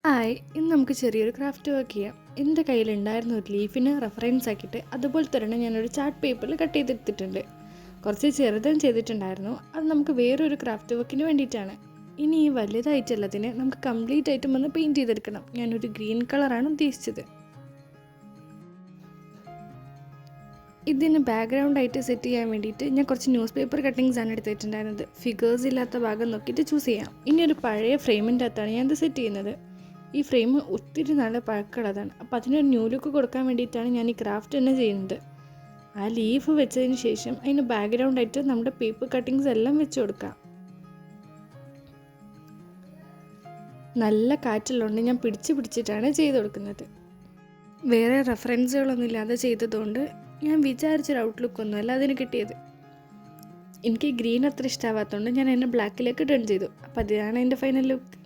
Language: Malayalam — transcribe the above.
ഹായ്, ഇന്ന് നമുക്ക് ചെറിയൊരു ക്രാഫ്റ്റ് വർക്ക് ചെയ്യാം. എൻ്റെ കയ്യിലുണ്ടായിരുന്ന ഒരു ലീഫിന് റെഫറൻസ് ആക്കിയിട്ട് അതുപോലെ തന്നെ ഞാനൊരു ചാർട്ട് പേപ്പറിൽ കട്ട് ചെയ്തെടുത്തിട്ടുണ്ട്. കുറച്ച് ചെറുതും ചെയ്തിട്ടുണ്ടായിരുന്നു. അത് നമുക്ക് വേറൊരു ക്രാഫ്റ്റ് വർക്കിന് വേണ്ടിയിട്ടാണ്. ഇനി ഈ വലുതായിട്ടുള്ളതിന് നമുക്ക് കംപ്ലീറ്റ് ആയിട്ടും ഒന്ന് പെയിൻറ്റ് ചെയ്തെടുക്കണം. ഞാനൊരു ഗ്രീൻ കളറാണ് ഉദ്ദേശിച്ചത്. ഇതിന് ബാക്ക്ഗ്രൗണ്ടായിട്ട് സെറ്റ് ചെയ്യാൻ വേണ്ടിയിട്ട് ഞാൻ കുറച്ച് ന്യൂസ് പേപ്പർ കട്ടിങ്സ് ആണ് എടുത്തിട്ടുണ്ടായിരുന്നത്. ഫിഗേഴ്സ് ഇല്ലാത്ത ഭാഗം നോക്കിയിട്ട് ചൂസ് ചെയ്യാം. ഇനി ഒരു പഴയ ഫ്രെയിമിൻ്റെ അകത്താണ് ഞാൻ ഇത് സെറ്റ് ചെയ്യുന്നത്. ഈ ഫ്രെയിം ഒത്തിരി നല്ല പഴക്കമുള്ളതാണ്. അപ്പോൾ അതിനൊരു ന്യൂ ലുക്ക് കൊടുക്കാൻ വേണ്ടിയിട്ടാണ് ഞാൻ ഈ ക്രാഫ്റ്റ് തന്നെ ചെയ്യുന്നത്. ആ ലീഫ് വെച്ചതിന് ശേഷം അതിന് ബാക്ക്ഗ്രൗണ്ടായിട്ട് നമ്മുടെ പേപ്പർ കട്ടിങ്സ് എല്ലാം വെച്ച് കൊടുക്കാം. നല്ല കാറ്റുള്ളതുകൊണ്ട് ഞാൻ പിടിച്ചിട്ടാണ് ചെയ്ത് കൊടുക്കുന്നത്. വേറെ റെഫറൻസുകളൊന്നും ഇല്ലാതെ ചെയ്തതുകൊണ്ട് ഞാൻ വിചാരിച്ചൊരു ഔട്ട്ലുക്കൊന്നുമല്ല അതിന് കിട്ടിയത്. എനിക്ക് ഗ്രീൻ അത്ര ഇഷ്ടമാവാത്തതുകൊണ്ട് ഞാൻ എന്നെ ബ്ലാക്കിലേക്ക് ടേൺ ചെയ്തു. അപ്പോൾ അതാണ് എൻ്റെ ഫൈനൽ ലുക്ക്.